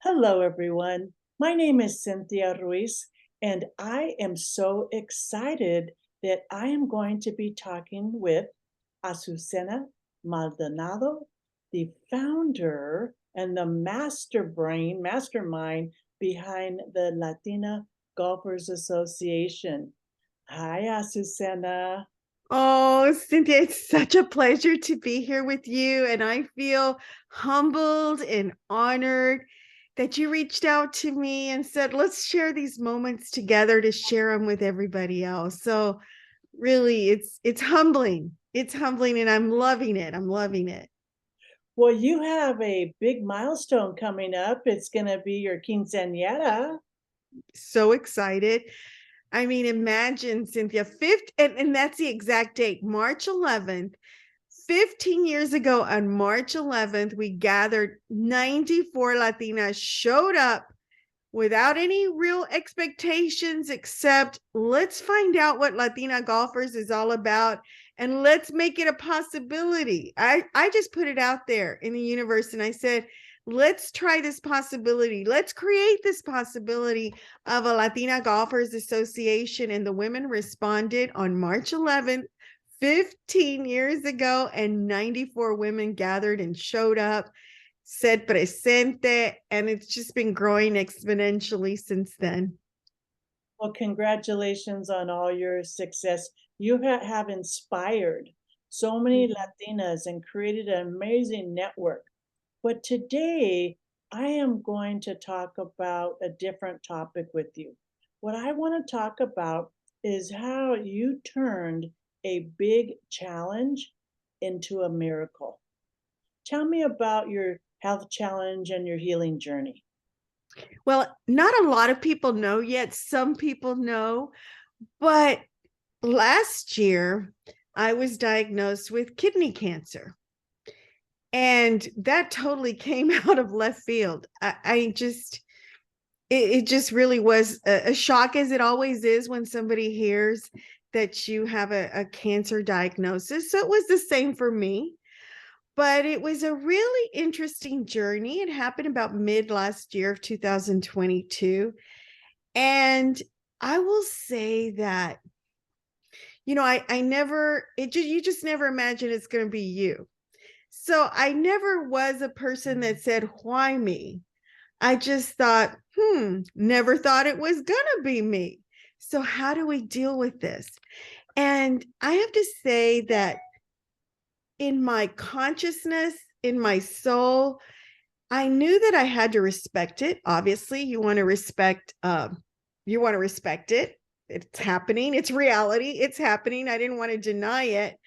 Hello, everyone. My name is Cynthia Ruiz, and I am so excited that I am going to be talking with Azucena Maldonado, the founder and the mastermind behind the Latina Golfers Association. Hi, Azucena. Oh, Cynthia, it's such a pleasure to be here with you. And I feel humbled and honored that you reached out to me and said, let's share these moments together to share them with everybody else. So really, it's humbling. It's humbling and I'm loving it. I'm loving it. Well, you have a big milestone coming up. It's going to be your quinceanera. So excited. I mean, imagine Cynthia, and that's the exact date, March 11th. 15 years ago on March 11th, we gathered 94 Latinas, showed up without any real expectations except let's find out what Latina golfers is all about and let's make it a possibility. I just put it out there in the universe and I said, let's try this possibility. Let's create this possibility of a Latina Golfers Association. And the women responded on March 11th, 15 years ago, and 94 women gathered and showed up, said presente, and it's just been growing exponentially since then. Well, congratulations on all your success. You have inspired so many Latinas and created an amazing network. But today, I am going to talk about a different topic with you. What I want to talk about is how you turned a big challenge into a miracle. Tell me about your health challenge and your healing journey. Well, not a lot of people know yet. Some people know, but last year I was diagnosed with kidney cancer. And that totally came out of left field. It just really was a shock, as it always is when somebody hears that you have a cancer diagnosis. So it was the same for me. But it was a really interesting journey. It happened about mid last year of 2022. And I will say that, I never, you just never imagine it's going to be you. So I never was a person that said, why me? I just thought, never thought it was going to be me. So how do we deal with this? And I have to say that in my consciousness, in my soul, I knew that I had to respect it. Obviously, you want to respect it. It's happening. It's reality. It's happening. I didn't want to deny it,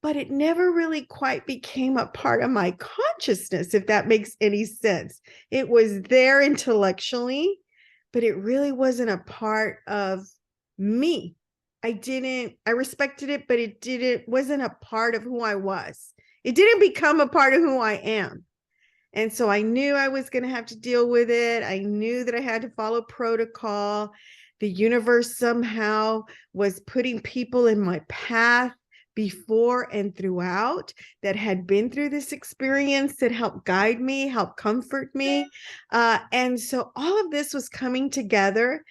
but it never really quite became a part of my consciousness, if that makes any sense. It was there intellectually, but it really wasn't a part of me. I respected it, but wasn't a part of who I was. It didn't become a part of who I am. And so I knew I was going to have to deal with it. I knew that I had to follow protocol. The universe somehow was putting people in my path before and throughout that had been through this experience that helped guide me, help comfort me. And so all of this was coming together.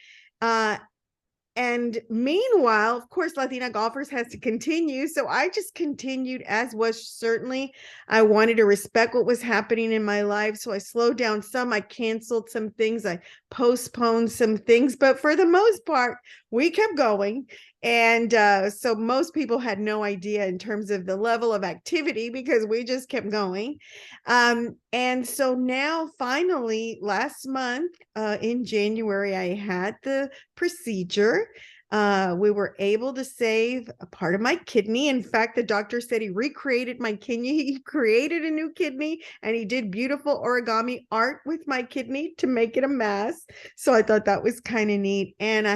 And meanwhile, of course, Latina Golfers has to continue. So I just continued, as was certainly. I wanted to respect what was happening in my life. So I slowed down some. I canceled some things. I postponed some things. But for the most part, we kept going. And so most people had no idea in terms of the level of activity because we just kept going. And so now, finally, last month in January, I had the procedure. We were able to save a part of my kidney. In fact, the doctor said he recreated my kidney. He created a new kidney and he did beautiful origami art with my kidney to make it a mass. So I thought that was kind of neat. And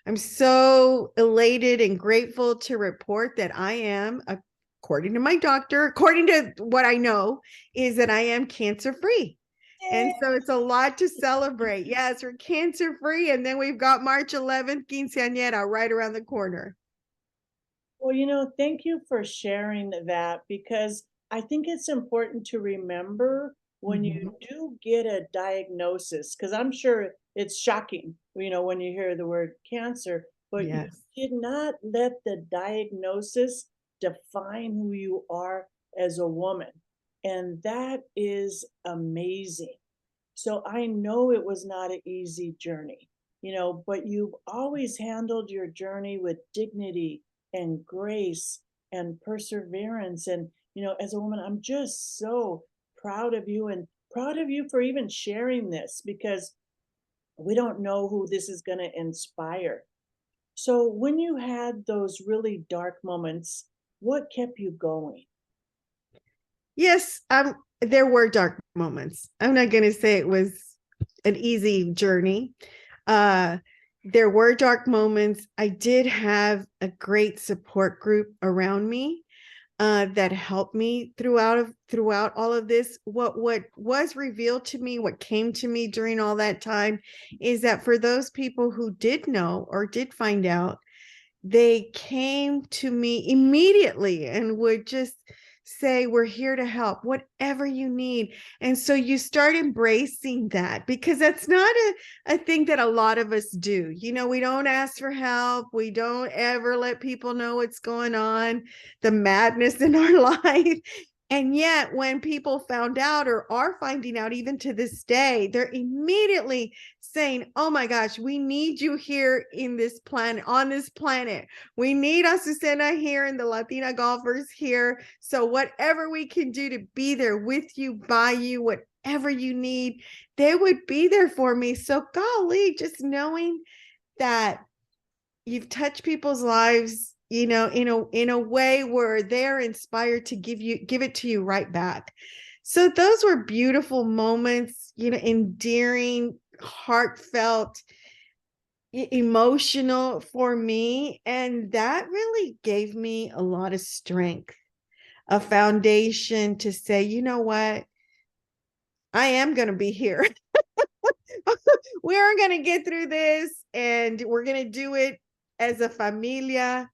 I'm so elated and grateful to report that I am, according to my doctor, according to what I know, is that I am cancer free. And so it's a lot to celebrate. Yes, we're cancer free. And then we've got March 11th, Quinceanera, right around the corner. Well, thank you for sharing that because I think it's important to remember when you Mhm. do get a diagnosis, because I'm sure it's shocking, when you hear the word cancer, but you Yes. did not let the diagnosis define who you are as a woman. And that is amazing. So I know it was not an easy journey, but you've always handled your journey with dignity and grace and perseverance. And, as a woman, I'm just so proud of you and proud of you for even sharing this because we don't know who this is going to inspire. So when you had those really dark moments, what kept you going? Yes, there were dark moments. I'm not going to say it was an easy journey. Uh, there were dark moments. I did have a great support group around me that helped me throughout all of this. What was revealed to me, what came to me during all that time, is that for those people who did know or did find out, they came to me immediately and would just say, we're here to help, whatever you need. And so you start embracing that, because that's not a thing that a lot of us do. We don't ask for help. We don't ever let people know what's going on, the madness in our life. And yet, when people found out or are finding out, even to this day, they're immediately saying, oh my gosh, we need you here in this planet, on this planet. We need Azucena here and the Latina golfers here. So whatever we can do to be there with you, by you, whatever you need, they would be there for me. So golly, just knowing that you've touched people's lives, in a way where they're inspired to give it to you right back. So those were beautiful moments, endearing, heartfelt, emotional for me. And that really gave me a lot of strength, a foundation to say, you know what? I am going to be here. We're going to get through this and we're going to do it as a familia.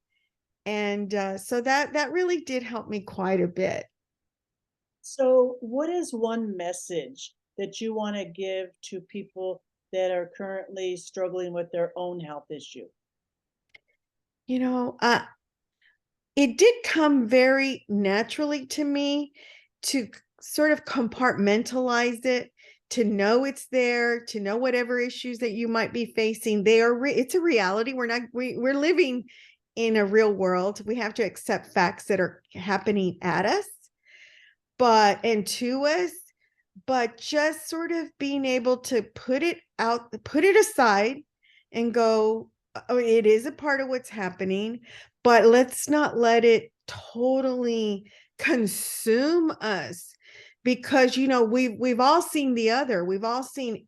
And so that really did help me quite a bit. So, what is one message that you want to give to people that are currently struggling with their own health issue? You know, uh, it did come very naturally to me to sort of compartmentalize it, to know it's there, to know whatever issues that you might be facing, it's a reality. We're living in a real world. We have to accept facts that are happening at us, and to us, but just sort of being able to put it aside and go, oh, it is a part of what's happening, but let's not let it totally consume us, because we've all seen we've all seen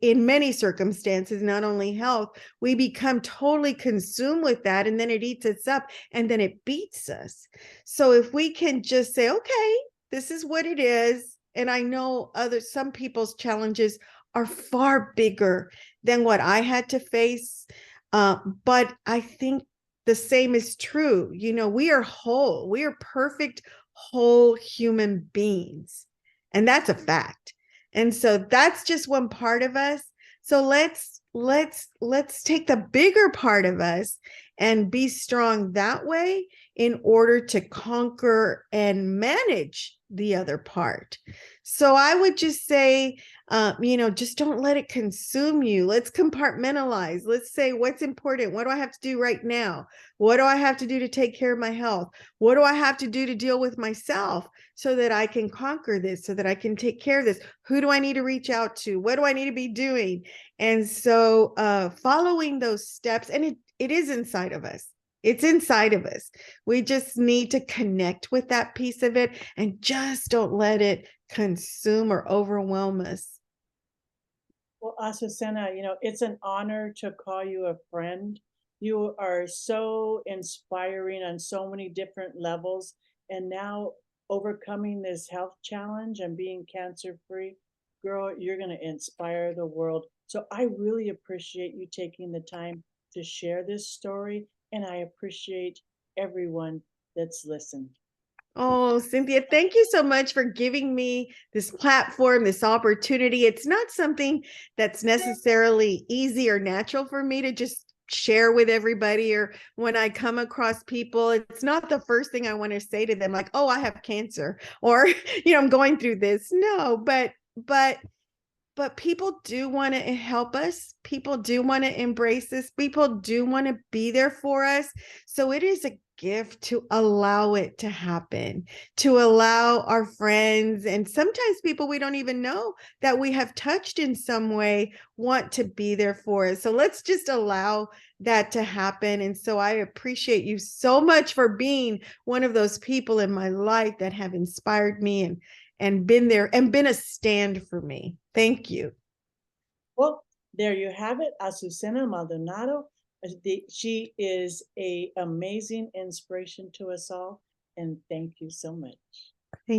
in many circumstances, not only health, we become totally consumed with that, and then it eats us up, and then it beats us. So if we can just say, okay, this is what it is. And I know some people's challenges are far bigger than what I had to face. But I think the same is true. We are whole. We are perfect, whole human beings. And that's a fact. And so that's just one part of us. So let's take the bigger part of us and be strong that way in order to conquer and manage the other part. So I would just say, just don't let it consume you. Let's compartmentalize. Let's say, what's important? What do I have to do right now? What do I have to do to take care of my health? What do I have to do to deal with myself so that I can conquer this, so that I can take care of this? Who do I need to reach out to? What do I need to be doing? And so following those steps, and it is inside of us. It's inside of us. We just need to connect with that piece of it and just don't let it consume or overwhelm us. Well, Azucena, it's an honor to call you a friend. You are so inspiring on so many different levels. And now overcoming this health challenge and being cancer free, girl, you're going to inspire the world. So I really appreciate you taking the time to share this story. And I appreciate everyone that's listened. Oh, Cynthia, thank you so much for giving me this platform, this opportunity. It's not something that's necessarily easy or natural for me to just share with everybody, or when I come across people, it's not the first thing I want to say to them, like, oh, I have cancer, or, I'm going through this. No, but people do want to help us. People do want to embrace us. People do want to be there for us. So it is a gift to allow it to happen, to allow our friends and sometimes people we don't even know that we have touched in some way want to be there for us. So let's just allow that to happen. And so I appreciate you so much for being one of those people in my life that have inspired me and been there and been a stand for me. Thank you. Well, there you have it, Azucena Maldonado. She is a amazing inspiration to us all, and thank you so much. Thank